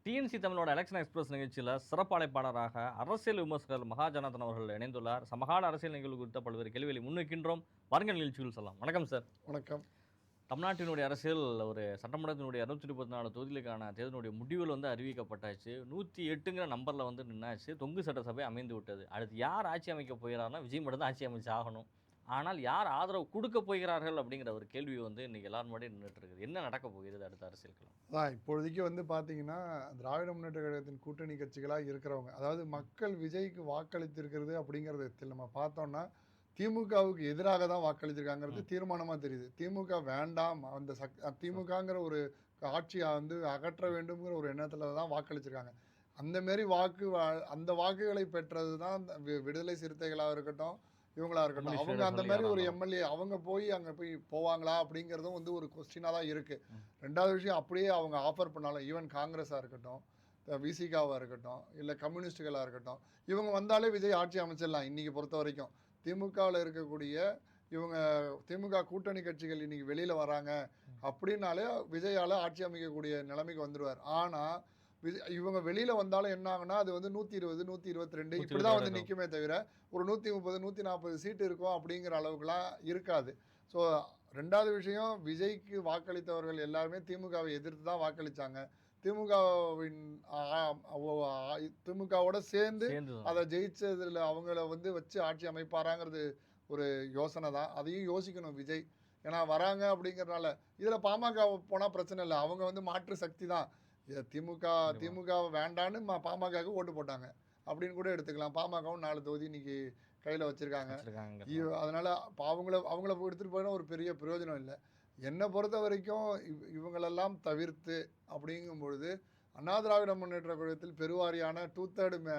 DNC தமிழோட election express நிகழ்ச்சியில் சிறப்பு அழைப்பாளராக அரசியல் விமர்சகர் மகாஜனாதன் அவர்கள் இணைந்துள்ளார். சமகால அரசியல் நிகழ்வு குறித்த பல்வேறு கேள்விகளை முன்வைக்கின்றோம். வாருங்கள் நிகழ்ச்சிகள் சொல்லலாம். வணக்கம் சார். வணக்கம். தமிழ்நாட்டினுடைய அரசியல் ஒரு சட்டமன்றத்தினுடைய 234 தொகுதிகளுக்கான தேர்தலுடைய முடிவுகள் அறிவிக்கப்பட்டாச்சு. 108ங்கிற நம்பரில் நின்னாச்சு. தொங்கு சட்டசபை அமைந்து விட்டது. அடுத்து யார் ஆட்சி அமைக்க போகிறார்னா விஜய் மட்டும் தான் ஆட்சி அமைச்சு ஆகணும். ஆனால் யார் ஆதரவு கொடுக்க போகிறார்கள் அப்படிங்கிற ஒரு கேள்வி இன்னைக்கு எல்லாரும் முன்னாடி நின்றுட்டு இருக்குது. என்ன நடக்க போகிறது அடுத்த அரசியலுக்கு? அதான் இப்போதைக்கு பார்த்தீங்கன்னா திராவிட முன்னேற்ற கழகத்தின் கூட்டணி கட்சிகளாக இருக்கிறவங்க, அதாவது மக்கள் விஜய்க்கு வாக்களித்திருக்கிறது அப்படிங்கிறது நம்ம பார்த்தோம்னா திமுகவுக்கு எதிராக தான் வாக்களித்திருக்காங்கிறது தீர்மானமாக தெரியுது. திமுக வேண்டாம், அந்த திமுகங்கிற ஒரு ஆட்சியை அகற்ற வேண்டும்ங்கிற ஒரு எண்ணத்தில் தான் வாக்களிச்சிருக்காங்க. அந்தமாரி அந்த வாக்குகளை பெற்றது தான் விடுதலை சிறுத்தைகளாக இருக்கட்டும், இவங்களா இருக்கட்டும். அவங்க அந்த மாதிரி ஒரு எம்எல்ஏ அவங்க அங்கே போவாங்களா அப்படிங்கிறதும் ஒரு கொஸ்டினாக தான் இருக்குது. ரெண்டாவது விஷயம், அப்படியே அவங்க ஆஃபர் பண்ணாலும் ஈவன் காங்கிரஸாக இருக்கட்டும், விசிகாவாக இருக்கட்டும், இல்லை கம்யூனிஸ்டுகளாக இருக்கட்டும், இவங்க வந்தாலே விஜய் ஆட்சி அமைச்சிடலாம். இன்றைக்கி பொறுத்த வரைக்கும் திமுகவில் இருக்கக்கூடிய திமுக கூட்டணி கட்சிகள் இன்றைக்கி வெளியில் வராங்க அப்படின்னாலே விஜயால் ஆட்சி அமைக்கக்கூடிய நிலைமைக்கு வந்துடுவார். ஆனால் இவங்க வெளியில் வந்தாலும் என்ன ஆகுனா அது 120 122 இப்படி தான் நிற்குமே தவிர ஒரு 130 140 சீட்டு இருக்கும் அப்படிங்கிற அளவுக்குலாம் இருக்காது. ஸோ ரெண்டாவது விஷயம், விஜய்க்கு வாக்களித்தவர்கள் எல்லாருமே திமுகவை எதிர்த்து தான் வாக்களித்தாங்க. திமுகவோட சேர்ந்து அதை ஜெயிச்சதில் அவங்கள வச்சு ஆட்சி அமைப்பாராங்கிறது ஒரு யோசனை தான். அதையும் யோசிக்கணும் விஜய். ஏன்னா வராங்க அப்படிங்கிறனால இதில் பாமக போனால் பிரச்சனை இல்லை. அவங்க மாற்று சக்தி தான். திமுக வேண்டான்னு பாமகவுக்கு ஓட்டு போட்டாங்க அப்படின்னு கூட எடுத்துக்கலாம். பாமகவும் 4 தொகுதி இன்னைக்கு கையில் வச்சுருக்காங்க. அதனால் அவங்கள எடுத்துகிட்டு போயினா ஒரு பெரிய பிரயோஜனம் இல்லை. என்னை பொறுத்த வரைக்கும் இவங்களெல்லாம் தவிர்த்து அப்படிங்கும்பொழுது அண்ணா திராவிட முன்னேற்ற கழகத்தில் பெருவாரியான 2/3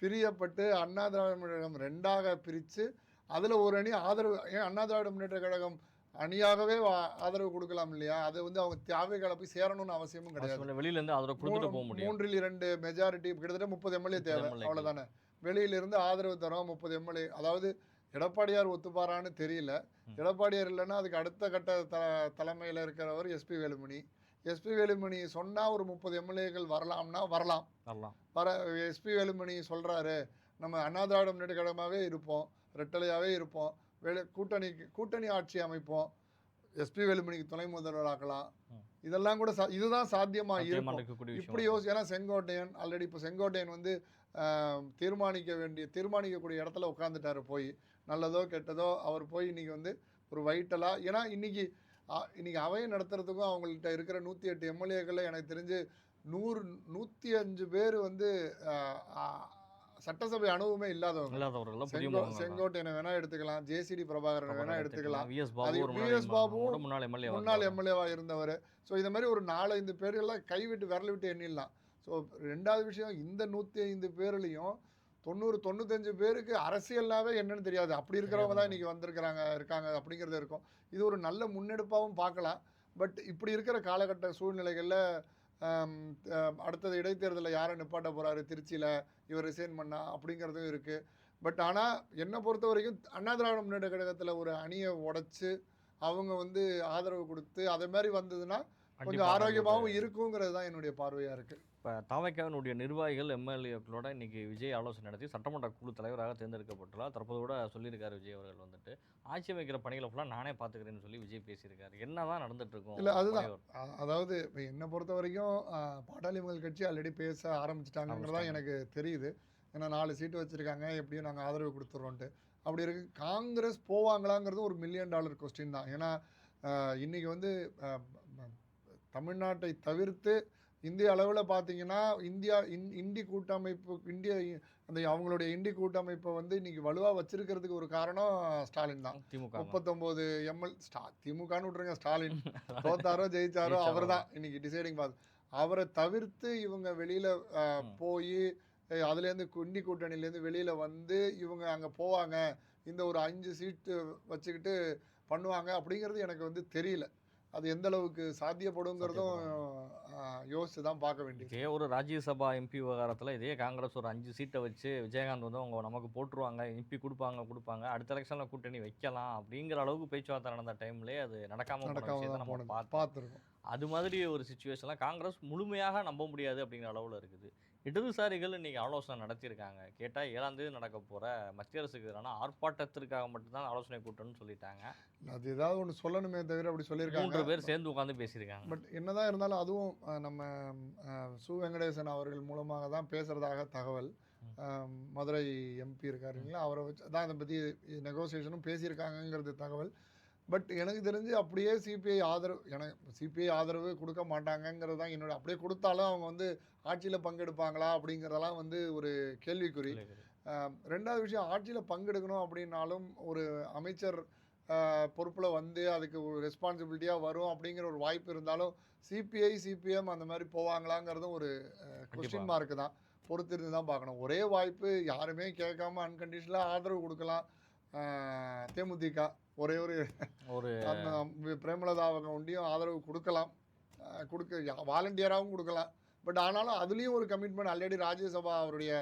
பிரியப்பட்டு அண்ணா திராவிட முன்னேற்ற கழகம் 2ஆக பிரித்து அதில் ஒரு அணி ஆதரவு, ஏன் அண்ணா திராவிட முன்னேற்ற கழகம் அணியாகவே ஆதரவு கொடுக்கலாம் இல்லையா? அது அவங்க தேவைகளை போய் சேரணும்னு அவசியமும் கிடையாது. வெளியிலேருந்து ஆதரவு கொடுத்துட்டு போக முடியும். 3/2 மெஜாரிட்டி கிட்டத்தட்ட 30 எம்எல்ஏ தேவை, அவ்வளோதானே. வெளியிலிருந்து ஆதரவு தரோம் 30 எம்எல்ஏ. அதாவது எடப்பாடியார் ஒத்துப்பாரான்னு தெரியல. எடப்பாடியார் இல்லைன்னா அதுக்கு அடுத்த கட்ட தலைமையில் இருக்கிறவர் எஸ்பி வேலுமணி சொன்னால் ஒரு 30 எம்எல்ஏக்கள் வரலாம்னா வரலாம். எஸ்பி வேலுமணி சொல்கிறாரு, நம்ம அண்ணா திராவிட முன்னேற்ற கழகமாகவே இருப்போம், ரெட்டலையாகவே இருப்போம், கூட்டணி ஆட்சி அமைப்போம், எஸ்பி வேலுமணிக்கு துணை முதல்வராக்கலாம், இதெல்லாம் கூட இதுதான் சாத்தியமாக இருக்கும். இப்படி ஏன்னா செங்கோட்டையன் ஆல்ரெடி இப்போ செங்கோட்டையன் தீர்மானிக்கக்கூடிய இடத்துல உட்காந்துட்டாரு. போய் நல்லதோ கெட்டதோ அவர் போய் இன்னைக்கு ஒரு வைட்டலாக, ஏன்னா இன்னைக்கு அவையை நடத்துறதுக்கும் அவங்கள்ட்ட இருக்கிற 108 எம்எல்ஏக்களில் எனக்கு தெரிஞ்சு 105 பேர் சட்டசபை அனுபவமே இல்லாதவங்க. செங்கோட்டையனை வேணா எடுத்துக்கலாம், ஜேசிடி பிரபாகரன் வேணா எடுத்துக்கலாம், விஎஸ் பாபுவும் முன்னாள் எம்எல்ஏவா இருந்தவர். ஸோ இந்த மாதிரி ஒரு 4-5 பேர்கள்லாம் கைவிட்டு விரல விட்டு எண்ணிடலாம். ஸோ ரெண்டாவது விஷயம், இந்த 105 பேர்லையும் 90-95 பேருக்கு அரசியல்னாவே என்னன்னு தெரியாது. அப்படி இருக்கிறவங்க தான் இன்னைக்கு இருக்காங்க அப்படிங்கிறது இருக்கும். இது ஒரு நல்ல முன்னெடுப்பாகவும் பார்க்கலாம். பட் இப்படி இருக்கிற காலகட்ட சூழ்நிலைகளில் அடுத்தது இடைத்தேர்தலில் யாரை நிப்பாட்ட போகிறாரு, திருச்சியில் இவர் ரிசைன் பண்ணா அப்படிங்கிறதும் இருக்குது. பட் ஆனால் என்னை பொறுத்த வரைக்கும் அண்ணா திராவிட முன்னேற்ற கழகத்தில் ஒரு அணியை உடைச்சு அவங்க ஆதரவு கொடுத்து அதே மாதிரி வந்ததுன்னா கொஞ்சம் ஆரோக்கியமாகவும் இருக்குங்கிறது தான் என்னுடைய பார்வையாக இருக்குது. இப்போ தவைக்காவினுடைய நிர்வாகிகள் எம்எல்ஏக்களோட இன்றைக்கி விஜய் ஆலோசனை நடத்தி சட்டமன்ற குழு தலைவராக தேர்ந்தெடுக்கப்பட்டுள்ளார். தற்போது கூட சொல்லியிருக்காரு விஜய் அவர்கள் ஆட்சி அமைக்கிற பணிகளை ஃபுல்லாக நானே பார்த்துக்கிறேன்னு சொல்லி விஜய் பேசியிருக்காரு. என்ன தான் நடந்துட்டு இருக்கும்? இல்லை, அதுதான். அதாவது இப்போ என்னை பொறுத்த வரைக்கும் பாட்டாளி மக்கள் கட்சி ஆல்ரெடி பேச ஆரம்பிச்சிட்டாங்கிறதான் எனக்கு தெரியுது. ஏன்னா 4 சீட்டு வச்சுருக்காங்க, எப்படியும் நாங்கள் ஆதரவு கொடுத்துட்றோன்ட்டு. அப்படி இருக்குது. காங்கிரஸ் போவாங்களாங்கிறது ஒரு $1 மில்லியன் கொஸ்டின் தான். ஏன்னா இன்றைக்கி தமிழ்நாட்டை தவிர்த்து இந்திய அளவில் பார்த்தீங்கன்னா இந்தி கூட்டமைப்பு அவங்களுடைய இந்தி கூட்டமைப்பை இன்றைக்கி வலுவாக வச்சிருக்கிறதுக்கு ஒரு காரணம் ஸ்டாலின் தான். 39 திமுகன்னு விட்டுருங்க, ஸ்டாலின் தோத்தாரோ ஜெயிச்சாரோ அவர் தான் இன்றைக்கி டிசைடிங் பார்த்து. அவரை தவிர்த்து இவங்க வெளியில் போய் அதுலேருந்து இந்தி கூட்டணியிலேருந்து வெளியில் இவங்க அங்கே போவாங்க, இந்த ஒரு 5 சீட்டு வச்சுக்கிட்டு பண்ணுவாங்க அப்படிங்கிறது எனக்கு தெரியல. அது எந்த அளவுக்கு சாத்தியப்படுங்கிறதும் யோசிச்சு தான் பார்க்க வேண்டியது. இதே ஒரு ராஜ்யசபா எம்பி விவகாரத்தில் இதே காங்கிரஸ் ஒரு 5 சீட்டை வச்சு விஜயகாந்த் வந்து அவங்க நமக்கு போட்டுருவாங்க, எம்பி கொடுப்பாங்க, அடுத்த எலெக்ஷனில் கூட்டணி வைக்கலாம் அப்படிங்கிற அளவுக்கு பேச்சுவார்த்தை நடந்த டைம்லேயே அது நடக்காமல் போன நடக்காம விஷயத்தை தான் நம்ம போனது பார்த்தோம். பார்த்துருக்கோம். அது மாதிரி ஒரு சுச்சுவேஷனில் காங்கிரஸ் முழுமையாக நம்ப முடியாது அப்படிங்கிற அளவில் இருக்குது. இடதுசாரிகள் இன்னைக்கு ஆலோசனை நடத்தியிருக்காங்க. கேட்டால் 7ஆம் தேதி நடக்க போகிற மத்திய அரசுக்கு எதிரான ஆர்ப்பாட்டத்திற்காக மட்டும்தான் ஆலோசனை கூட்டம்னு சொல்லிட்டாங்க. அது ஏதாவது ஒன்று சொல்லணுமே தவிர அப்படி சொல்லியிருக்காங்க. 3 பேர் சேர்ந்து உட்காந்து பேசியிருக்காங்க. பட் என்னதான் இருந்தாலும் அதுவும் நம்ம சு வெங்கடேசன் அவர்கள் மூலமாக தான் பேசுறதாக தகவல். மதுரை எம்பி இருக்காருங்களா, அவரை வச்சு தான் இதை பற்றி நெகோசியேஷனும் பேசியிருக்காங்கங்கிறது தகவல். பட் எனக்கு தெரிஞ்சு அப்படியே சிபிஐ ஆதரவு, எனக்கு சிபிஐ ஆதரவு கொடுக்க மாட்டாங்கங்கிறது தான் என்னோட. அப்படியே கொடுத்தாலும் அவங்க வந்து ஆட்சியில் பங்கெடுப்பாங்களா அப்படிங்கிறதெல்லாம் வந்து ஒரு கேள்விக்குறி. ரெண்டாவது விஷயம், ஆட்சியில் பங்கெடுக்கணும் அப்படின்னாலும் ஒரு அமைச்சர் பொறுப்பில் வந்து அதுக்கு ஒரு ரெஸ்பான்சிபிலிட்டியாக வரும் அப்படிங்கிற ஒரு வாய்ப்பு இருந்தாலும் சிபிஐ சிபிஎம் அந்த மாதிரி போவாங்களாங்கிறதும் ஒரு கொஸ்டின் மார்க்கு தான். பொறுத்திருந்து தான் பார்க்கணும். ஒரே வாய்ப்பு, யாருமே கேட்காம அன்கண்டிஷனலாக ஆதரவு கொடுக்கலாம். தேமுதிக ஒரே ஒரு பிரேமலதா அவங்க ஒண்டியும் ஆதரவு கொடுக்கலாம், வாலண்டியராகவும் கொடுக்கலாம். பட் ஆனாலும் அதுலேயும் ஒரு கமிட்மெண்ட் ஆல்ரெடி ராஜ்யசபா அவருடைய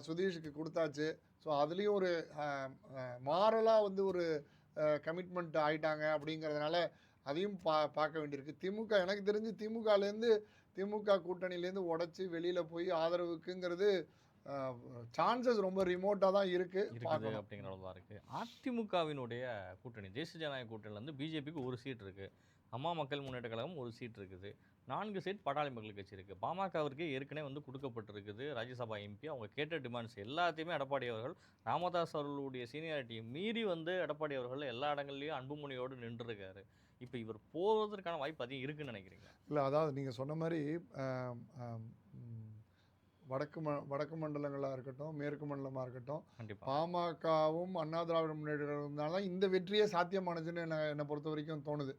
சுதீஷுக்கு கொடுத்தாச்சு. ஸோ அதுலேயும் ஒரு மாரலாக வந்து ஒரு கமிட்மெண்ட் ஆயிட்டாங்க அப்படிங்கிறதுனால அதையும் பார்க்க வேண்டியிருக்கு. திமுக எனக்கு தெரிஞ்சு திமுக கூட்டணியிலேருந்து உடச்சி வெளியில் போய் ஆதரவுக்குங்கிறது சான்சஸ் ரொம்ப ரிமோட்டாக தான் இருக்குது அப்படிங்கிறது தான் இருக்குது. அதிமுகவினுடைய கூட்டணி தேசிய ஜனநாயக கூட்டணியிலேருந்து பிஜேபிக்கு ஒரு சீட் இருக்குது, அம்மா மக்கள் முன்னேற்ற கழகம் ஒரு சீட் இருக்குது, 4 சீட் பாட்டாளி மக்கள் கட்சி இருக்குது. பாமகவிற்கு ஏற்கனவே வந்து கொடுக்கப்பட்டிருக்குது ராஜ்யசபா எம்பி. அவங்க கேட்ட டிமாண்ட்ஸ் எல்லாத்தையுமே எடப்பாடி அவர்கள், ராமதாஸ் அவர்களுடைய சீனியாரிட்டியை மீறி வந்து எடப்பாடி அவர்கள் எல்லா இடங்கள்லையும் அன்புமணியோடு நின்றுருக்காரு. இப்போ இவர் போவதற்கான வாய்ப்பு அதிகம் இருக்குன்னு நினைக்கிறீங்க? இல்லை, அதாவது நீங்கள் சொன்ன மாதிரி வடக்கு மண்டலங்களாக இருக்கட்டும், மேற்கு மண்டலமாக இருக்கட்டும், பாமகவும் அண்ணா திராவிட முன்னேற்ற இந்த வெற்றியே சாத்தியமானதுன்னு என்னை பொறுத்த வரைக்கும் தோணுது.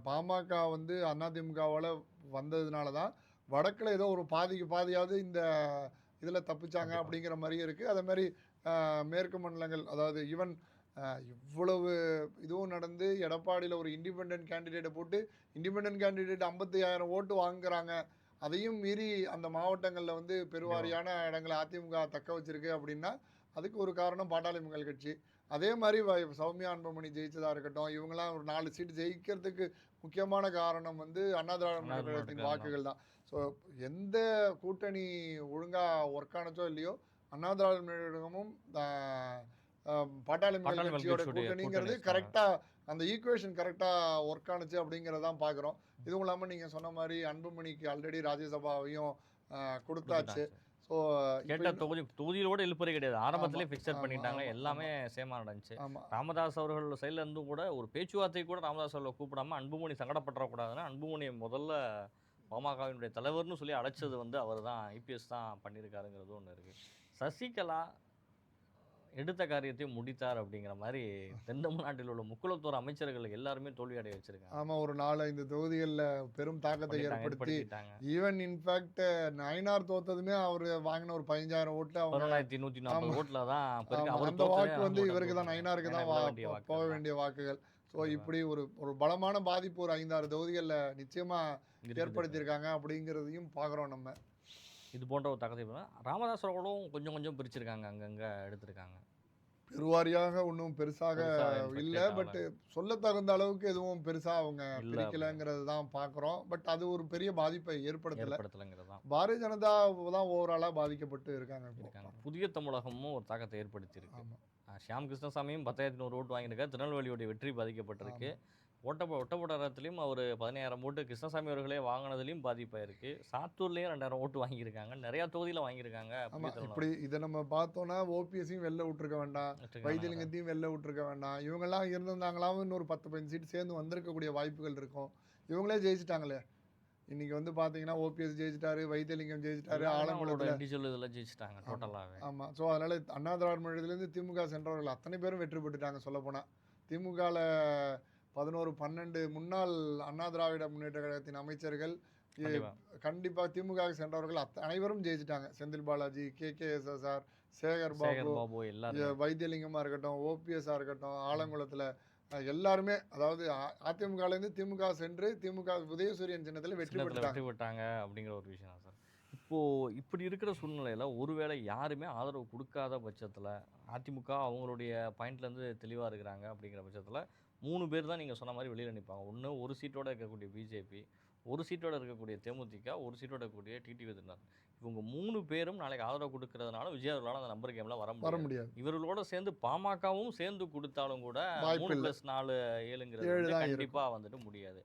பாமக வந்து அதிமுகவால் வந்ததுனால தான் வடக்கில் ஏதோ ஒரு பாதியாவது இந்த இதில் தப்பிச்சாங்க அப்படிங்கிற மாதிரியும் இருக்குது. அதே மாதிரி மேற்கு மண்டலங்கள், அதாவது ஈவன் இவ்வளவு இதுவும் நடந்து எடப்பாடியில் ஒரு இண்டிபெண்ட் கேண்டிடேட்டை போட்டு இண்டிபெண்ட் கேண்டிடேட் 55,000 ஓட்டு வாங்குறாங்க. அதையும் மீறி அந்த மாவட்டங்களில் வந்து பெருவாரியான இடங்களை அதிமுக தக்க வச்சிருக்கு அப்படின்னா அதுக்கு ஒரு காரணம் பாட்டாளி மக்கள் கட்சி. அதே மாதிரி சௌமியா அன்புமணி ஜெயிச்சதாக இருக்கட்டும், இவங்கெல்லாம் ஒரு 4 சீட்டு ஜெயிக்கிறதுக்கு முக்கியமான காரணம் வந்து அண்ணா திராவிட முன்னேற்ற கழகத்தின் வாக்குகள் தான். ஸோ எந்த கூட்டணி ஒழுங்காக ஒர்க் ஆனச்சோ இல்லையோ, அண்ணா திராவிட முன்னேற்ற கழகமும் பாட்டாளி மக்கள் கட்சியோட கூட்டணிங்கிறது கரெக்டாக, அந்த ஈக்குவேஷன் கரெக்டாக ஒர்க் ஆனுச்சு அப்படிங்கிறதான் பார்க்குறோம். இதுவும் இல்லாமல் நீங்கள் சொன்ன மாதிரி அன்புமணிக்கு ஆல்ரெடி ராஜ்யசபாவையும் கொடுத்தாச்சு. ஸோ கேட்ட தொகுதியோட இழுப்பறே கிடையாது, ஆரம்பத்திலே ஃபிக்ஸட் பண்ணிட்டாங்க, எல்லாமே சேமாக நடந்துச்சு. ராமதாஸ் அவர்கள் சைடில் இருந்தும் கூட ஒரு பேச்சுவார்த்தை கூட ராமதாஸ் அவர்களை கூப்பிடாம அன்புமணி சங்கடப்பட்டுறக்கூடாதுன்னா அன்புமணியை முதல்ல பாமகவினுடைய தலைவர்னு சொல்லி அழைச்சது வந்து அவர் தான், ஐபிஎஸ் தான் பண்ணியிருக்காருங்கிறது ஒன்று இருக்குது. சசிகலா எடுத்த காரியத்தையும் முடித்தார் அப்படிங்கிற மாதிரி தென் தமிழ்நாட்டில் உள்ள முக்குளத்தோர் அமைச்சர்கள் எல்லாருமே தோல்வி அடைய வச்சிருக்காங்க. ஆமாம், ஒரு 4-5 தொகுதிகளில் பெரும் தாக்கத்தை ஏற்படுத்தி, ஈவன் இன்ஃபேக்ட் நயினார் தோத்ததுமே அவர் வாங்கின ஒரு 15,000 ஓட்டு 1140 ஓட்டில் தான் அந்த வாக்கு வந்து இவருக்கு தான், நயினாருக்கு தான் போக வேண்டிய வாக்குகள். ஸோ இப்படி ஒரு பலமான பாதிப்பு ஒரு 5-6 தொகுதிகளில் நிச்சயமாக ஏற்படுத்தியிருக்காங்க அப்படிங்கிறதையும் பார்க்குறோம் நம்ம. இது போன்ற ஒரு தகவல் ராமதாஸ் அவர்களும் கொஞ்சம் பிரிச்சிருக்காங்க, அங்கங்கே எடுத்திருக்காங்க. பெருவாரியாக ஒன்றும் பெருசாக இல்லை, பட் சொல்ல தகுந்த அளவுக்கு எதுவும் பெருசாக அவங்க பிரிக்கலைங்கிறது தான் பார்க்குறோம். பட் அது ஒரு பெரிய பாதிப்பை ஏற்படுத்தலைங்கிறது தான். பாரதிய ஜனதா தான் ஓவராலாக பாதிக்கப்பட்டு இருக்காங்க. புதிய தமிழகமும் ஒரு தாக்கத்தை ஏற்படுத்தியிருக்கு. ஷியாம் கிருஷ்ணசாமியும் 10,100 ஓட்டு வாங்கியிருக்காரு. திருநெல்வேலியோடைய வெற்றி பாதிக்கப்பட்டிருக்கு. ஒட்டப்படாரத்துலேயும் அவர் 15,000 ஓட்டு கிருஷ்ணசாமி அவர்களே வாங்கினதுலேயும் பாதிப்பாயிருக்கு. சாத்தூர்லேயும் 2,000 ஓட்டு வாங்கியிருக்காங்க. நிறையா தொகுதியில் வாங்கியிருக்காங்க. இப்படி இதை நம்ம பார்த்தோன்னா ஓபிஎஸ்ஸையும் வெளில விட்டுருக்க வேண்டாம், வைத்தியலிங்கத்தையும் வெளில விட்டுருக்க வேண்டாம். இவங்கெல்லாம் இருந்திருந்தாங்களாவும் இன்னொரு 10-15 சீட் சேர்ந்து வந்திருக்கக்கூடிய வாய்ப்புகள் இருக்கும். இவங்களே ஜெயிச்சிட்டாங்களே. இன்னைக்கு வந்து பார்த்தீங்கன்னா ஓபிஎஸ் ஜெயிச்சிட்டாரு, வைத்தியலிங்கம் ஜெயிச்சிட்டாரு, ஆலங்குளத்தில் ஜெயிச்சிட்டாங்க டோட்டலாகவே. ஆமாம். ஸோ அதனால் அண்ணா திராவிட முன்னேற்றத்துலேருந்து திமுக சென்றவர்கள் அத்தனை பேரும் வெற்றி பெற்றுட்டாங்க. சொல்லப்போனால் திமுகவில் 11-12 முன்னாள் அண்ணா திராவிட முன்னேற்ற கழகத்தின் அமைச்சர்கள் கண்டிப்பாக திமுக சென்றவர்கள் அனைவரும் ஜெயிச்சிட்டாங்க. செந்தில் பாலாஜி, KKSSR, சேகர் பாபு, வைத்தியலிங்கமாக இருக்கட்டும், ஓபிஎஸ்ஸாக இருக்கட்டும், ஆலங்குளத்தில் எல்லாருமே அதாவது அதிமுகலேருந்து திமுக சென்று திமுக உதயசூரியன் சின்னத்தில் வெற்றி சின்னத்தில் பெற்றாங்க. வெற்றி பெற்றாங்க அப்படிங்கிற ஒரு விஷயம் தான் சார். இப்போ இப்படி இருக்கிற சூழ்நிலையில ஒருவேளை யாருமே ஆதரவு குடுக்காத பட்சத்துல, அதிமுக அவங்களுடைய பாயிண்ட்லேருந்து தெளிவா இருக்கிறாங்க அப்படிங்கிற பட்சத்துல, 3 பேர் தான் நீங்க சொன்ன மாரி வெளியில நிப்பாங்க. ஒண்ணு ஒரு சீட்டோட இருக்கக்கூடிய பிஜேபி, ஒரு சீட்டோட இருக்கக்கூடிய தேமுதிக, ஒரு சீட்டோட இருக்கக்கூடிய டிடிவி தினகரன். இவங்க 3 பேரும் நாளைக்கு ஆதரவு குடுக்கிறதுனால விஜய் அவர்களால அந்த நம்பர் கேம்ல வர வர முடியாது. முடியாது. இவர்களோட சேர்ந்து பாமகவும் சேர்ந்து குடுத்தாலும் கூட வாய்ப்பு 3 இல்ல. + 4 7ங்கிறது 7 வந்து தான் இருக்கும். கண்டிப்பா வந்துட்டு முடியாது.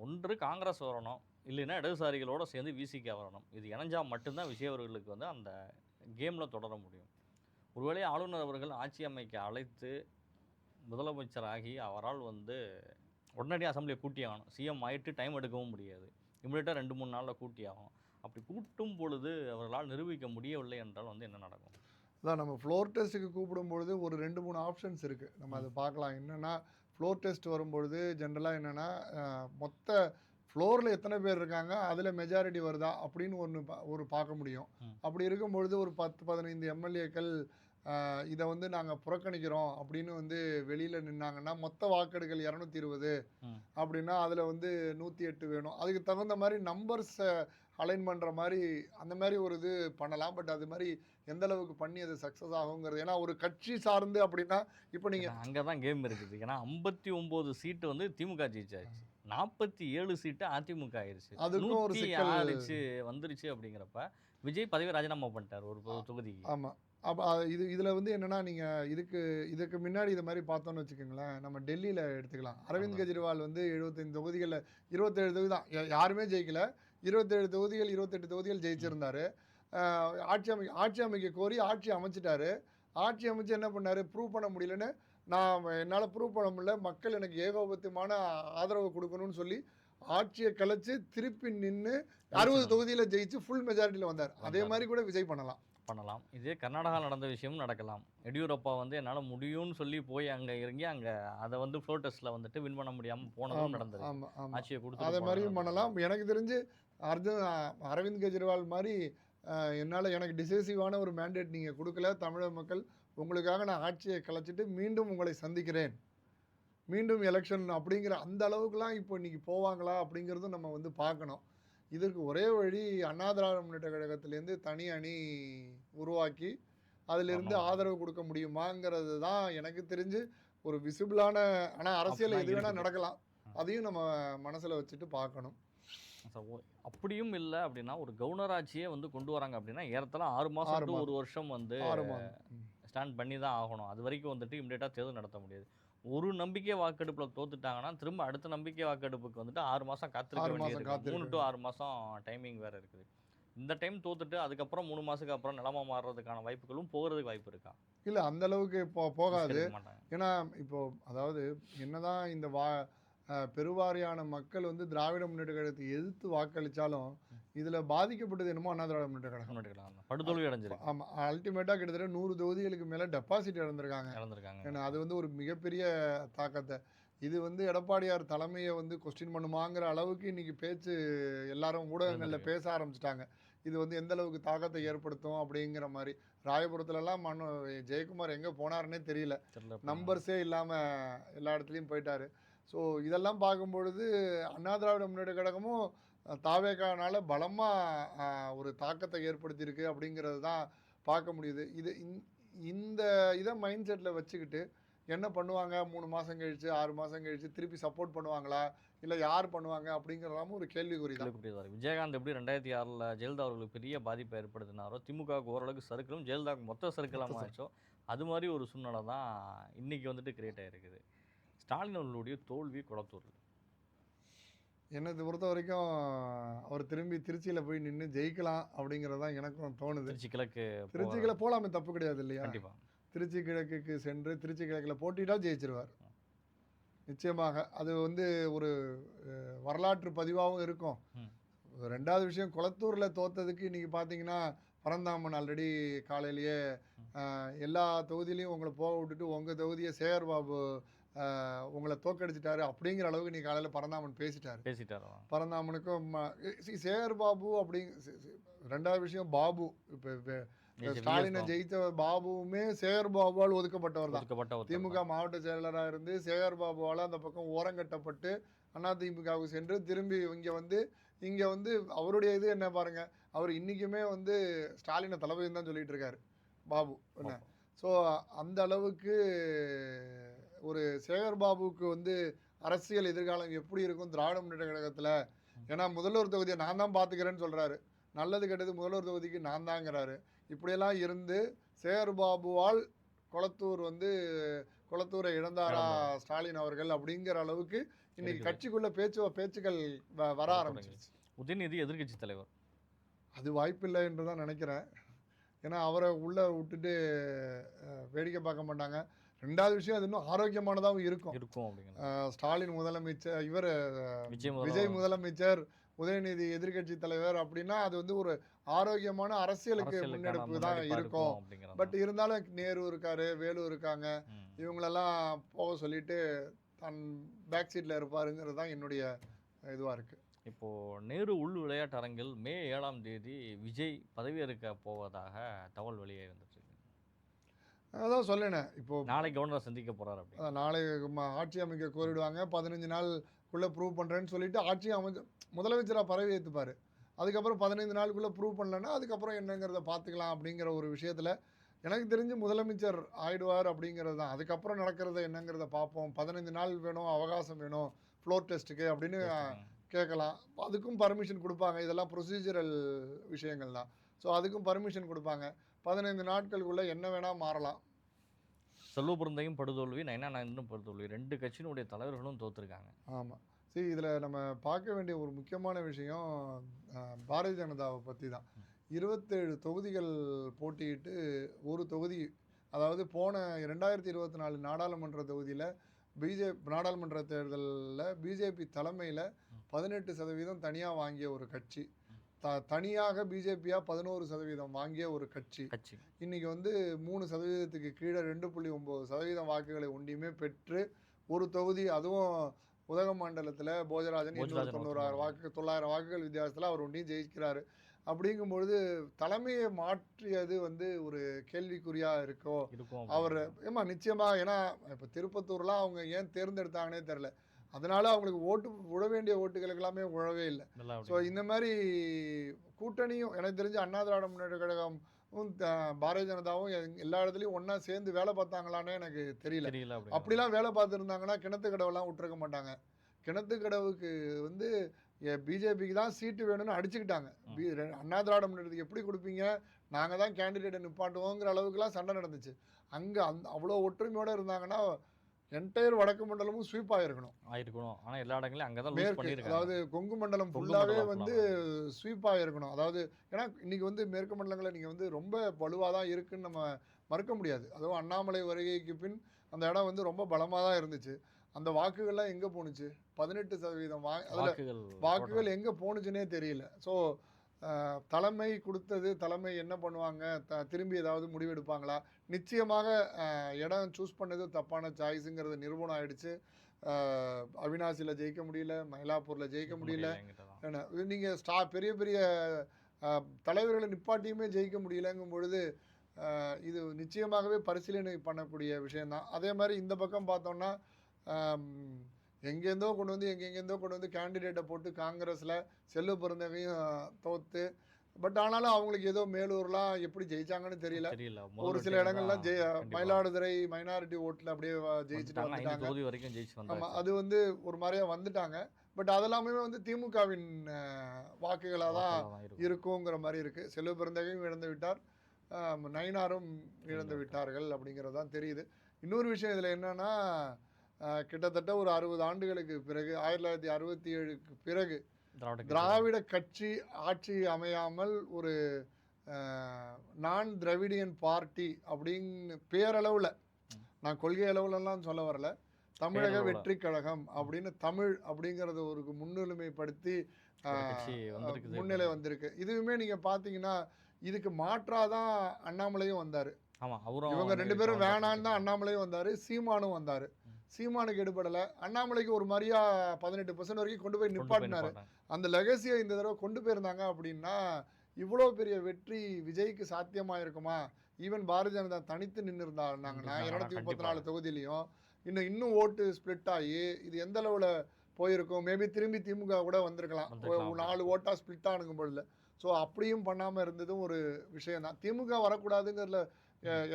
ஒன்று காங்கிரஸ் வரணும். இல்லைன்னா இடதுசாரிகளோட சேர்ந்து விசிக வரணும். இது இணைஞ்சா மட்டும் தான் விஜய் அவர்களுக்கு வந்து அந்த கேம்ல தொடர முடியும். ஒருவேளை ஆளுநர் அவர்கள் ஆட்சி அமைக்க அழைத்து முதலமைச்சராகி அவரால் வந்து உடனடியா அசெம்பிளிய கூட்டி ஆகணும். சிஎம் ஆயிட்டு டைம் எடுக்கவும் முடியாது. இமிடியேட்டா 2, 3 நாள்ல கூட்டி ஆகணும். அப்படி கூட்டும் பொழுது அவர்களால் நிரூபிக்க முடியவில்லை என்றால் வந்து என்ன நடக்கும்? அதான் நம்ம ஃப்ளோர் டெஸ்ட்டுக்கு கூப்பிடும்பொழுது ஒரு 2, 3 ஆப்ஷன்ஸ் இருக்கு. நம்ம அத பார்க்கலாம். என்னன்னா, ஃப்ளோர் டெஸ்ட் வரும்பொழுது ஜென்ரலா என்னன்னா, மொத்த ஃப்ளோர்ல எத்தனை பேர் இருக்காங்க, அதுல மெஜாரிட்டி வருதா அப்படின்னு ஒரு பார்க்க முடியும். ம். அப்படி இருக்கும்பொழுது ஒரு 10, 15 எம்எல்ஏக்கள் இத வந்து நாங்க புறக்கணிக்கிறோம் அப்படின்னு வந்து வெளியில நின்னாங்கன்னா, மொத்த வாக்கெடுகள் 220 ம். அப்படின்னா, அதுல வந்து 108 வேணும். அதுக்கு தகுந்த மாரி நம்பர்ஸ அலைன் பண்ற மாரி, அந்த மாரி ஒரு இது பண்ணலாம். பட் அது மாரி எந்த அளவுக்கு பண்ணி அது சக்சஸ் ஆகுங்கிறது. ஏன்னா ஒரு கட்சி சார்ந்து அப்படின்னா, இப்ப நீங்க ஏன்னா அங்க தான் கேம் இருக்குது. ஏன்னா 59 சீட்டு வந்து திமுக ஜெயிச்சாச்சு. 47 சீட்டு அதிமுக ஆயிருச்சு. அதுக்கும் ஒரு சிக்கல் 106 வந்துருச்சு அப்படிங்கிறப்ப, விஜய் பதவிய ராஜினாமா பண்ணிட்டாரு ஒரு தொகுதிக்கு. ஆமா. அப்ப இதுல வந்து என்னன்னா, நீங்க இதுக்கு முன்னாடி இது மாரி பார்த்தோம்னு வச்சுக்கோங்களேன், நம்ம டெல்லியில எடுத்துக்கலாம். அரவிந்த் ஆமா. கெஜ்ரிவால் வந்து 75 தொகுதிகள்ல 27 தொகுதி தான். யாருமே ஜெயிக்கல. 27 தொகுதிகள், 28 தொகுதிகள் ஜெயிச்சிருந்தாரு. ஆட்சி அமைக்க கோரி ஆட்சி அமைச்சுட்டாரு. ஆட்சி அமைச்சு என்ன பண்ணாரு, ப்ரூவ் பண்ண முடியலன்னு, என்னால ப்ரூவ் பண்ண முடியல. மக்கள் எனக்கு ஏகோபத்தியமான ஆதரவு குடுக்கணும்னு சொல்லி, ஆட்சிய கலைச்சு திருப்பி நின்னு 60 தொகுதியில ஜெயிச்சு ஃபுல் மெஜாரிட்டில வந்தார். அதே மாரி கூட விஜய் பண்ணலாம். பண்ணலாம். இதே கர்நாடகால நடந்த விஷயமும் நடக்கலாம். எடியூரப்பா வந்து என்னால முடியும்னு சொல்லி போய் அங்க இறங்கி, அங்க அத வந்து ஃப்ளோர் டெஸ்ட்ல வந்துட்டு வின் பண்ண முடியாம போனதும் ஆமா, நடந்திருக்கு. ஆமா, ஆமா. ஆட்சிய குடுத்துட்டு அத போனதும் மாரியும் பண்ணலாம். நடந்திருக்கு. எனக்கு தெரிஞ்சு அர்ஜுன் அரவிந்த் கெஜ்ரிவால் மாரி எனக்கு டிசைசிவான ஒரு மேண்டேட் நீங்க குடுக்கல. தமிழக மக்கள் உங்களுக்காக நான் ஆட்சிய கலைச்சுட்டு மீண்டும் உங்களை சந்திக்கிறேன். மீண்டும் எலக்ஷன் அப்படிங்கிற அந்த அளவுக்குலாம் இப்போ இன்னைக்கு போவாங்களா? அப்படிங்கிறதும் நம்ம வந்து பார்க்கணும். இதற்கு ஒரே வழி அண்ணா திராவிட முன்னேற்ற கழகத்திலேருந்து தனி அணி உருவாக்கி, அதிலிருந்து ஆமா. ஆதரவு குடுக்க முடியுமாங்கிறது தான் எனக்கு தெரிஞ்சு ஒரு விசிபிளான ஆனா அரசியல்ல ஆப்ஷனா எது வேணா இருக்குது. நடக்கலாம். ம். அதையும் நம்ம மனசுல வச்சுட்டு பார்க்கணும். அப்படியும் இல்ல அப்படின்னா, ஒரு கவர்னர் ஆட்சியே வந்து கொண்டு வராங்க அப்படின்னா, ஏறத்தாழ 6 மாசம் 6 டூ 1 மாதம். வருஷம் வந்து 6 மாதம். ம். ஸ்டாண்ட் பண்ணி தான் ஆகணும். அது வரைக்கும் வந்துட்டு இமிடியேட்டா தேர்தல் நடத்த முடியாது. ஒரு நம்பிக்கை வாக்கெடுப்புல தோத்துட்டாங்கன்னா, திரும்ப அடுத்த நம்பிக்கை வாக்கெடுப்புக்கு வந்துட்டு 6 மாசம் காத்திருக்க 6 வேண்டியது மாசம் இருக்கு. 3 காத்திருக்க டூ 6 மாசம் டைமிங் வேற இருக்குது. இந்த டைம் தோத்துட்டு அதுக்கப்புறம் 3 மாசத்துக்கு அப்புறம் நிலைமை மாறுறதுக்கான வாய்ப்புகளும் போறதுக்கு வாய்ப்பு இருக்கா? இல்ல அந்த அளவுக்கு ரிஸ்க் போகாது. எடுக்க மாட்டாங்க. ஏன்னா, இப்போ அதாவது என்னதான் இந்த பெருவாரியான மக்கள் வந்து திராவிட முன்னேற்ற கழகத்தை எதிர்த்து வாக்களிச்சாலும், இதுல பாதிக்கப்பட்டது என்னமோ அண்ணா திராவிட முன்னேற்ற கழகம். முன்னெடுக்கலாம். படுதோல்வி அடைஞ்சிருக்கு. ஆமா. அல்டிமேட்டா கிட்டத்தட்ட 100 தொகுதிகளுக்கு மேல டெபாசிட் இழந்திருக்காங்க. இழந்திருக்காங்க. ஏன்னா, அது வந்து ஒரு மிகப்பெரிய தாக்கத்த. இது வந்து எடப்பாடியார் தலைமைய வந்து கொஸ்டின் பண்ணுமாங்கிற அளவுக்கு இன்னைக்கு பேச்சு எல்லாரும் ஊடகங்கள்ல எழுந்திருக்கு. பேச ஆரம்பிச்சுட்டாங்க. இது வந்து எந்த அளவுக்கு தாக்கத்தை ஏற்படுத்தும் அப்படிங்கிற மாரி. ராயபுரத்துலலாம் ஜெயக்குமார் எங்க போனாருன்னே தெரியல. தெரியல. நம்பர்ஸே இல்லாம எல்லா இடத்துலயும் போயிட்டாரு. ஸோ இதெல்லாம் பார்க்கும்பொழுது அண்ணா திராவிட முன்னேற்ற கழகமும் தாவேகானால பலமா ஒரு தாக்கத்தை ஏற்படுத்தியிருக்கு அப்படிங்கிறது தான் பார்க்க முடியுது. இந்த இதை மைண்ட் செட்டில் வச்சுக்கிட்டு என்ன பண்ணுவாங்க 3 மாதம் கழிச்சு 6 மாதம் கழிச்சு திருப்பி சப்போர்ட் பண்ணுவாங்களா இல்லை யார் பண்ணுவாங்க அப்படிங்கிறதாம ஒரு கேள்விக்குறி தான். விஜயகாந்த் எப்படி 2006ல் ஜெயலலிதா அவர்களுக்கு பெரிய பாதிப்பை ஏற்படுத்தினாரோ, திமுகவுக்கு ஓரளவுக்கு சறுக்கலும் ஜெயலலிதாவுக்கு மொத்த சறுக்கலாமா ஆச்சோ, அது மாதிரி ஒரு சூழ்நிலை தான் இன்னைக்கு வந்துட்டு கிரியேட் ஆயிருக்குது. ஸ்டாலின் அவர்களுடைய தோல்வி குளத்தூரில். என்னை பொறுத்த வரைக்கும் அவர் திரும்பி திருச்சியில் போய் நின்று ஜெயிக்கலாம் அப்படிங்கிறது தான் எனக்கும் தோணுது. திருச்சி கிழக்கு திருச்சிக்குள்ள போகலாமே, தப்பு கிடையாது இல்லையா? கண்டிப்பா. திருச்சி கிழக்குக்கு சென்று திருச்சி கிழக்கில் போட்டிட்டா ஜெயிச்சிருவார் நிச்சயமாக. அது வந்து ஒரு வரலாற்று பதிவாகவும் இருக்கும். ரெண்டாவது விஷயம், குளத்தூரில் தோத்ததுக்கு இன்றைக்கி பார்த்தீங்கன்னா பரந்தாமன் ஆல்ரெடி காலையிலேயே எல்லா தொகுதியிலையும் உங்களை போக விட்டுட்டு உங்கள் தொகுதியை சேகர் பாபு உங்களை தோக்கடிச்சிட்டாரு அப்படிங்கிற அளவுக்கு நீ காலையில் பரந்தாமன் பேசிட்டாரு. பரந்தாமனுக்கும் சேகர் பாபு ரெண்டாவது விஷயம் பாபு இப்போ ஸ்டாலினை ஜெயித்த பாபுவுமே சேகர் பாபுவால் ஒதுக்கப்பட்டவர் தான். ஒதுக்கப்பட்ட ஒருத்தர் திமுக தான். மாவட்ட செயலராக இருந்து சேகர் பாபுவால் அந்த பக்கம் ஓரங்கட்டப்பட்டு அதிமுகவுக்கு சென்று திரும்பி இங்கே வந்து அவருடைய இது என்ன பாருங்க, அவர் இன்றைக்குமே வந்து ஸ்டாலினை தளபதினு தான் சொல்லிட்டு இருக்காரு பாபு என்ன. ஸோ அந்த அளவுக்கு ஒரு சேகர் பாபுவுக்கு வந்து அரசியல் எதிர்காலம் எப்படி இருக்கும் திராவிட முன்னேற்ற கழகத்தில். ஏன்னா முதல்வர் தொகுதியை நான் தான் பார்த்துக்கிறேன்னு சொல்கிறாரு, நல்லது கெட்டது முதல்வர் தொகுதிக்கு நான் தாங்கிறாரு. இப்படியெல்லாம் இருந்து சேகர் பாபுவால் குளத்தூரை இழந்தாரா ஸ்டாலின் அவர்கள் அப்படிங்கிற அளவுக்கு இன்னைக்கு கட்சிக்குள்ள பேச்சுக்கள் வர ஆரம்பிச்சிருச்சு. உதயநிதி எதிர்கட்சி தலைவர், அது வாய்ப்பில்லை என்று தான் நினைக்கிறேன். ஏன்னா அவரை உள்ள விட்டுட்டு வேடிக்கை பார்க்க மாட்டாங்க. ரெண்டாவது விஷயம், அது இன்னும் ஆரோக்கியமானதாகவும் இருக்கும். ஸ்டாலின் முதலமைச்சர், இவர் விஜய் முதலமைச்சர், உதயநிதி எதிர்கட்சி தலைவர் அப்படின்னா அது வந்து ஒரு ஆரோக்கியமான அரசியலுக்கு முன்னெடுப்பு தான் இருக்கும். பட் இருந்தாலும் நேரு இருக்காரு, வேலு இருக்காங்க, இவங்களெல்லாம் போக சொல்லிட்டு தன் பேக் சீட்ல இருப்பாருங்கிறது தான் என்னுடைய இதுவாக இருக்கு. இப்போ நேரு உள் விளையாட்டு அரங்கில் மே 7ஆம் தேதி விஜய் பதவியேற்க போவதாக தகவல் வெளியே வந்துச்சு. அதான் சொல்லேனே, இப்போ நாளை கவர்னர் சந்திக்க போறாரு. அப்படி நாளை ஆட்சி அமைக்க கோரிடுவாங்க, 15 நாளுக்குள்ள ப்ரூவ் பண்றேன்னு சொல்லிட்டு ஆட்சி முதலமைச்சராக பதவி ஏற்றுப்பார். அதுக்கப்புறம் 15 நாளுக்குள்ள ப்ரூவ் பண்ணலன்னா அதுக்கப்புறம் என்னங்கிறத பார்த்துக்கலாம் அப்படிங்கிற ஒரு விஷயத்தில் எனக்கு தெரிஞ்சு முதலமைச்சர் ஆயிடுவார் அப்படிங்கிறது தான். அதுக்கப்புறம் நடக்கிறத என்னங்கிறத பார்ப்போம். 15 நாள் வேணும், அவகாசம் வேணும் ஃப்ளோர் டெஸ்ட்டுக்கு அப்படின்னு கேட்கலாம். அதுக்கும் பர்மிஷன் கொடுப்பாங்க. இதெல்லாம் ப்ரொசீஜரல் விஷயங்கள் தான். ஸோ அதுக்கும் பர்மிஷன் கொடுப்பாங்க. 15 நாட்களுக்குள்ளே என்ன வேணால் மாறலாம். செல்வபுரந்தையும் படுதோல்வி, நயனா நாயந்தனும் படுதோல்வி, 2 கட்சியினுடைய தலைவர்களும் தோற்றுருக்காங்க. ஆமாம். சரி, இதில் நம்ம பார்க்க வேண்டிய ஒரு முக்கியமான விஷயம் பாரதிய ஜனதாவை பற்றி தான். 27 தொகுதிகள் போட்டியிட்டு ஒரு தொகுதி, அதாவது போன 2024 நாடாளுமன்ற தொகுதியில் நாடாளுமன்ற தேர்தலில் பிஜேபி தலைமையில் 18% தனியாக வாங்கிய ஒரு கட்சி, தனியாக பிஜேபியாக 11% வாங்கிய ஒரு கட்சி இன்னைக்கு வந்து 3% கீழே 2.9% வாக்குகளை ஒன்றியுமே பெற்று ஒரு தொகுதி, அதுவும் உதகமண்டலத்தில் போஜராஜன் 900 வாக்குகள் வித்தியாசத்தில் அவர் ஒன்றையும் ஜெயிக்கிறாரு. அப்படிங்கும்பொழுது தலைமையை மாற்றியது வந்து ஒரு கேள்விக்குறியாக இருக்கோ அவர். நிச்சயமாக. ஏன்னா இப்போ திருப்பத்தூர்லாம் அவங்க ஏன் தேர்ந்தெடுத்தாங்கன்னே தெரில. அதனால அவங்களுக்கு விழ வேண்டிய ஓட்டுகளுக்கு எல்லாமே விழவே இல்லை. ஸோ இந்த மாதிரி கூட்டணியும் எனக்கு தெரிஞ்சு அண்ணா திராவிட முன்னேற்ற கழகம் பாரதிய ஜனதாவும் எல்லா இடத்துலையும் ஒன்றா சேர்ந்து வேலை பார்த்தாங்களான்னு எனக்கு தெரியல. அப்படிலாம் வேலை பார்த்துருந்தாங்கன்னா கிணத்து கடவுலாம் விட்டுருக்க மாட்டாங்க. கிணத்து கடவுக்கு வந்து பிஜேபிக்கு தான் சீட்டு வேணும்னு அடிச்சுக்கிட்டாங்க. அண்ணா திராவிட முன்னேற்றத்துக்கு எப்படி கொடுப்பீங்க, நாங்கள் தான் கேண்டிடேட்டை நிப்பாட்டுவோங்கிற அளவுக்குலாம் சண்டை நடந்துச்சு. அங்கே அவ்வளோ ஒற்றுமையோடு இருந்தாங்கன்னா என்டையர் வடக்கு மண்டலமும் ஸ்வீப் ஆகிருக்கணும். ஆனால் எல்லா இடங்களையும் அங்கே தான் மேற்கு, அதாவது கொங்கு மண்டலம் ஃபுல்லாகவே வந்து ஸ்வீப் ஆகிருக்கணும். அதாவது ஏன்னா இன்றைக்கி வந்து மேற்கு மண்டலங்களில் நீங்கள் வந்து ரொம்ப வலுவாக தான் இருக்குதுன்னு நம்ம மறுக்க முடியாது. அதுவும் அண்ணாமலை வருகைக்கு பின் அந்த இடம் வந்து ரொம்ப பலமாக தான் இருந்துச்சு. அந்த வாக்குகள்லாம் எங்கே போணுச்சு? 18% அதில் வாக்குகள் எங்கே போணுச்சுன்னே தெரியல. ஸோ தலைமை கொடுத்தது, தலைமை என்ன பண்ணுவாங்க, திரும்பி ஏதாவது முடிவெடுப்பாங்களா? நிச்சயமாக இடம் சூஸ் பண்ணது தப்பான சாய்ஸுங்கிறது நிரூபணம் ஆகிடுச்சு. அவினாசியில் ஜெயிக்க முடியல, மயிலாப்பூரில் ஜெயிக்க முடியல. ஏன்னா நீங்கள் பெரிய பெரிய தலைவர்களை நிப்பாட்டியுமே ஜெயிக்க முடியலங்கும் பொழுது இது நிச்சயமாகவே பரிசீலனை பண்ணக்கூடிய விஷயந்தான். அதே மாதிரி இந்த பக்கம் பார்த்தோம்னா எங்கேருந்தோ கொண்டு வந்து கேண்டிடேட்டை போட்டு காங்கிரஸில் செல்வ பிறந்தவையும் தோற்று. பட் ஆனாலும் அவங்களுக்கு ஏதோ மேலூர்லாம் எப்படி ஜெயிச்சாங்கன்னு தெரியல. ஒரு சில இடங்கள்லாம் மயிலாடுதுறை மைனாரிட்டி ஓட்டில் அப்படியே ஜெயிச்சுட்டு வந்துட்டாங்க. ஆமாம், அது வந்து ஒரு மாதிரியாக வந்துட்டாங்க. பட் அதெல்லாமே வந்து திமுகவின் வாக்குகளாக தான் இருக்குங்கிற மாதிரி இருக்குது. செல்வ பிறந்தவையும் இழந்து விட்டார், நயினாரும் இழந்து விட்டார்கள் அப்படிங்கிறது தான் தெரியுது. இன்னொரு விஷயம் இதில் என்னன்னா, கிட்டத்தட்ட ஒரு 60 ஆண்டுகளுக்கு பிறகு 1967க்கு பிறகு திராவிட கட்சி ஆட்சி அமையாமல் ஒரு நான் திராவிடியன் பார்ட்டி அப்படின்னு பேரளவில், நான் கொள்கை அளவுலலாம் சொல்ல வரல, தமிழக வெற்றி கழகம் அப்படின்னு தமிழ் அப்படிங்கிறத ஒரு முன்னுரிமைப்படுத்தி முன்னிலை வந்திருக்கு. இதுவுமே நீங்கள் பார்த்தீங்கன்னா இதுக்கு மாற்றாதான் அண்ணாமலையும் வந்தார். இவங்க 2 பேரும் வேணான்னு தான் அண்ணாமலையும் வந்தார், சீமானும் வந்தார். சீமானுக்கு எடுபடலை, அண்ணாமலைக்கு ஒரு மாதிரியா 18% வரைக்கும் கொண்டு போய் நிப்பாட்டினாரு. அந்த லெகசியை இந்த தடவை கொண்டு போயிருந்தாங்க அப்படின்னா இவ்வளோ பெரிய வெற்றி விஜய்க்கு சாத்தியமாக இருக்குமா? ஈவன் பாரதிய ஜனதா தனித்து நின்றுருந்தாங்கன்னா 234 தொகுதியிலையும் இன்னும் ஓட்டு ஸ்ப்ளிட் ஆகி இது எந்த அளவில் போயிருக்கும்? மேபி திரும்பி திமுக கூட வந்திருக்கலாம். 4 ஓட்டாக ஸ்ப்ளிட் ஆனுங்கும் பொழுது. ஸோ அப்படியும் பண்ணாமல் இருந்ததும் ஒரு விஷயம் தான். திமுக வரக்கூடாதுங்கிறதுல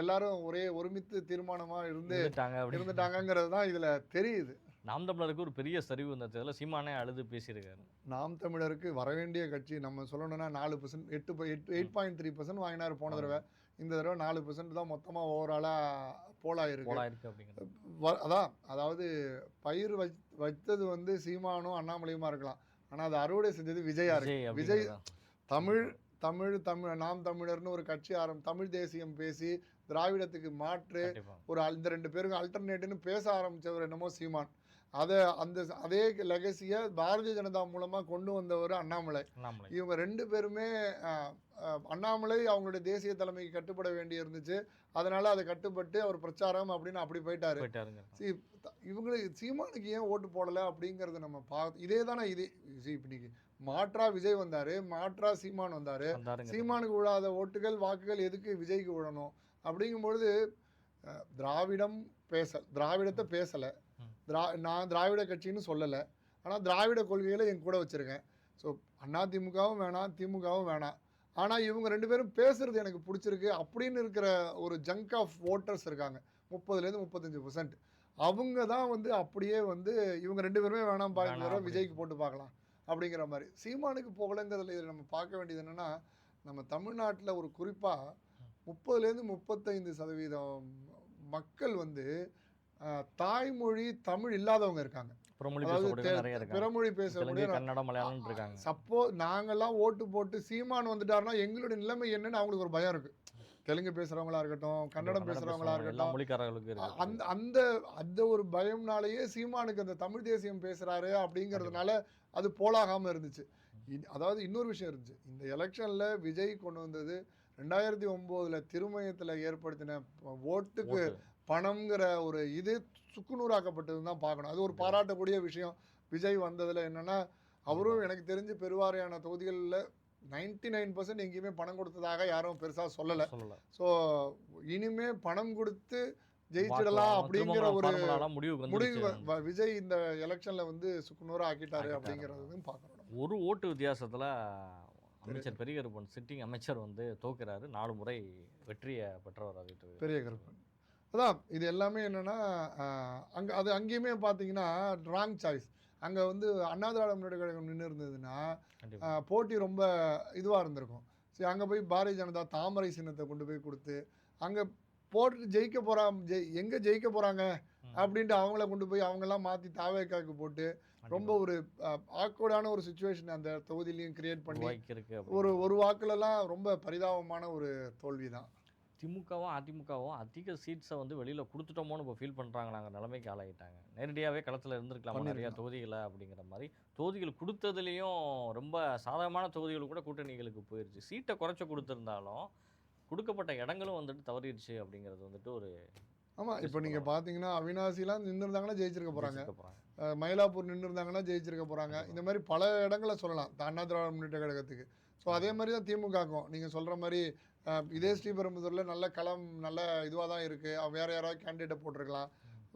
எல்லாரும் ஒரே ஒருமித்து தீர்மானமாக இருந்துட்டாங்கிறது தான் இதில் தெரியுது. நாம் தமிழருக்கு ஒரு பெரிய சரிவு இந்த தேர்தலில் சீமானே அழுது பேசியிருக்காரு. நாம் தமிழருக்கு வரவேண்டிய கட்சி நம்ம சொல்லணும்னா 4%, 8.3% வாங்கினார் போன தடவை. இந்த தடவை 4% தான் மொத்தமாக ஓவராலாக போலாயிருக்கு அப்படிங்கிறது. அதாவது பயிர் வைத்தது வந்து சீமானும் அண்ணாமலையுமா இருக்கலாம். ஆனால் அது அறுவடை செஞ்சது விஜயா இருக்கு. விஜய் நாம் தமிழர்னு ஒரு கட்சி தமிழ் தேசியம் பேசி திராவிடத்துக்கு மாற்று இந்த 2 பேருக்கு அல்டர்னேட்டிவ்னு பேச ஆரம்பிச்சவர் என்னமோ சீமான். அதே லெகசியை பாரதிய ஜனதா மூலமா கொண்டு வந்தவர் அண்ணாமலை. இவங்க 2 பேருமே அண்ணாமலை அவங்களுடைய தேசிய தலைமைக்கு கட்டுப்பட வேண்டி இருந்துச்சு. அதனால அதை கட்டுப்பட்டு அவர் பிரச்சாரம் அப்படின்னு அப்படி போயிட்டாரு. இவங்களுக்கு சீமானுக்கு ஏன் ஓட்டு போடலை அப்படிங்கறது நம்ம இதே தானே இன்னைக்கு மாற்றா விஜய் வந்தாரு, மாற்றா சீமான் வந்தாரு. சீமானுக்கு விழாத ஓட்டுகள் வாக்குகள் எதுக்கு விஜய்க்கு விழணும்? அப்படிங்கும்பொழுது திராவிடத்தை பேசலை. நான் திராவிட கட்சின்னு சொல்லலை. ஆனால் திராவிட கொள்கைகளை என் கூட வச்சுருக்கேன். ஸோ அதிமுகவும் வேணாம், திமுகவும் வேணாம். ஆனால் இவங்க 2 பேரும் பேசுகிறது எனக்கு பிடிச்சிருக்கு அப்படின்னு இருக்கிற ஒரு ஜங்க் ஆஃப் ஓட்டர்ஸ் இருக்காங்க, 30% 35%. அவங்க தான் வந்து அப்படியே வந்து இவங்க 2 பேருமே வேணாம் பாருங்க, விஜய்க்கு போட்டு பார்க்கலாம் அப்படிங்கிற மாதிரி. சீமானுக்கு போகலைங்கிறதுல இதில் நம்ம பார்க்க வேண்டியது என்னென்னா, நம்ம தமிழ்நாட்டில் ஒரு குறிப்பாக 30% 35% மக்கள் வந்து தாய்மொழி தமிழ் இல்லாதவங்க இருக்காங்க. பிறமொழி பேசக்கூடிய சப்போஸ் நாங்கெல்லாம் ஓட்டு போட்டு சீமான் வந்துட்டாருன்னா எங்களுடைய நிலைமை என்னன்னு அவங்களுக்கு ஒரு பயம் இருக்கு. தெலுங்கு பேசுறவங்களா இருக்கட்டும், கன்னடம் பேசுறவங்களா இருக்கட்டும், அந்த ஒரு பயம்னாலேயே சீமானுக்கு அந்த தமிழ் தேசியம் பேசுறாரு அப்படிங்கிறதுனால அது போலாகாம இருந்துச்சு. அதாவது இன்னொரு விஷயம் இருந்துச்சு, இந்த எலெக்ஷன்ல விஜய் கொண்டு வந்தது 2009 திருமயத்துல ஏற்படுத்தின ஓட்டுக்கு பணம்ங்கிற ஒரு இது சுக்குநூறாக்கப்பட்டதுன்னு தான் பார்க்கணும். அது ஒரு பாராட்டக்கூடிய விஷயம். விஜய் வந்ததுல என்னன்னா, அவரும் எனக்கு தெரிஞ்சு பெருவாரியான தொகுதிகளில் 99% எங்கேயுமே பணம் கொடுத்ததாக யாரும் பெருசா சொல்லலை. ஸோ இனிமே பணம் கொடுத்து ஜெயிச்சிடலாம் அப்படிங்கிற ஒரு முடிவு விஜய் இந்த எலெக்ஷன்ல வந்து சுக்குநூறா ஆக்கிட்டாரு அப்படிங்கிறதையும் பார்க்கணும். ஒரு ஓட்டு வித்தியாசத்துல அமைச்சர் பெரிய கருப்பன் சிட்டிங் அமைச்சர் வந்து தோக்குறாரு. 4 முறை வெற்றியை பெற்றவர். அது பெரிய கருப்பன் அதான். இது எல்லாமே என்னன்னா, அங்கேயுமே பார்த்தீங்கன்னா ராங் சாய்ஸ். அங்கே வந்து அண்ணா திராவிட முன்னேற்ற கழகம் நின்று இருந்ததுன்னா போட்டி ரொம்ப இதுவாக இருந்திருக்கும். சரி, அங்கே போய் பாரதிய ஜனதா தாமரை சின்னத்தை கொண்டு போய் கொடுத்து அங்கே போட்டு எங்கே ஜெயிக்க போகிறாங்க அப்படின்ட்டு அவங்கள கொண்டு போய் அவங்கெல்லாம் மாற்றி தாவேக்காக்கு போட்டு ரொம்ப ஒரு ஆக்வர்டான ஒரு சுச்சுவேஷன் அந்த தொகுதியிலையும் கிரியேட் பண்ணி ஒரு வாக்குலலாம் ரொம்ப பரிதாபமான ஒரு தோல்வி தான். திமுகவும் அதிமுகவும் அதிக சீட்ஸை வந்து வெளியில் கொடுத்துட்டோமோன்னு இப்போ ஃபீல் பண்ணுறாங்க. நாங்கள் நிலைமைக்கு ஆளாகிட்டாங்க. நேரடியாகவே களத்தில் இருந்திருக்கலாம் நிறையா தொகுதிகளை அப்படிங்கிற மாதிரி. தொகுதிகள் கொடுத்ததுலேயும் ரொம்ப சாதகமான தொகுதிகள் கூட கூட்டணிகளுக்கு போயிடுச்சு. சீட்டை குறைச்சி கொடுத்துருந்தாலும் கொடுக்கப்பட்ட இடங்களும் வந்துட்டு தவறிடுச்சு அப்படிங்கிறது வந்துட்டு ஒரு ஆமாம். இப்போ நீங்கள் பார்த்தீங்கன்னா அவினாசிலாம் நின்றுருந்தாங்கன்னா ஜெயிச்சிருக்க போகிறாங்க, மயிலாப்பூர் நின்றுருந்தாங்கன்னா ஜெயிச்சிருக்க போகிறாங்க. இந்த மாதிரி பல இடங்களை சொல்லலாம் அண்ணா திராவிட முன்னேற்ற கழகத்துக்கு. ஸோ அதே மாதிரி தான் திமுகக்கும் நீங்கள் சொல்கிற மாதிரி இதே ஸ்ரீபெரும்புதூரில் நல்ல களம் நல்ல இதுவாக தான் இருக்குது. வேறு யாராவது கேண்டிடேட்டை போட்டிருக்கலாம்,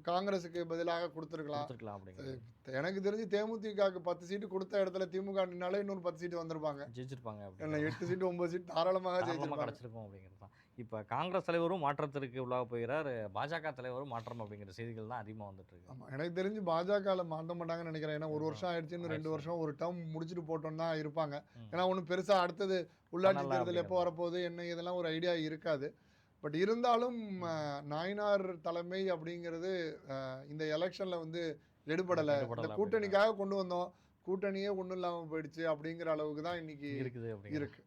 காங்கிரஸுக்கு பதிலாக கொடுத்துருக்கலாம். எனக்கு தெரிஞ்சு தேமுதிகவுக்கு 10 சீட்டு கொடுத்த இடத்துல திமுக நின்னாலே இன்னொரு 10 சீட்டு வந்திருப்பாங்க, ஜெயிச்சிருப்பாங்க. 8 சீட்டு 9 சீட்டு தாராளமாக கிடைச்சிருப்போம் அப்படிங்கிறது தான். இப்போ காங்கிரஸ் தலைவரும் மாற்றத்திற்கு உள்ளாக போகிறார், பாஜக தலைவரும் மாற்றம் அப்படிங்கிற செய்திகள் தான் அதிகமாக வந்துட்டு இருக்கு. ஆமாம், எனக்கு தெரிஞ்சு பாஜகவில் மாற்ற மாட்டாங்கன்னு நினைக்கிறேன். ஏன்னா 1 வருஷம் ஆயிடுச்சு, இன்னும் 2 வருஷம் ஒரு டேர்ம் முடிச்சுட்டு போட்டோம்னா இருப்பாங்க. ஏன்னா ஒன்றும் பெருசாக அடுத்தது உள்ளாட்சி தேர்தல் எப்போ வரப்போகுது என்ன இதெல்லாம் ஒரு ஐடியா இருக்காது. பட் இருந்தாலும் நாயனார் தலைமை அப்படிங்கிறது இந்த எலெக்ஷனில் வந்து எடுபடலை. இந்த கூட்டணிக்காக கொண்டு வந்தோம், கூட்டணியே ஒன்றும் இல்லாமல் போயிடுச்சு அப்படிங்கிற அளவுக்கு தான் இன்னைக்கு இருக்கு.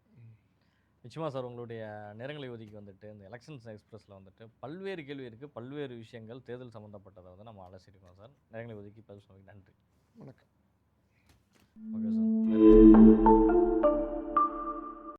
நிச்சயமாக சார், உங்களுடைய நேரங்களை ஒதுக்கி வந்துட்டு இந்த எலெக்ஷன்ஸ் எக்ஸ்பிரஸில் வந்துட்டு பல்வேறு கேள்வி இருக்குது, பல்வேறு விஷயங்கள் தேர்தல் சம்மந்தப்பட்டதை வந்து நம்ம அலசிருக்கோம் சார். நேரங்களை ஒதுக்கி பதில் சொன்னதுக்கு நன்றி. வணக்கம். Okay sir.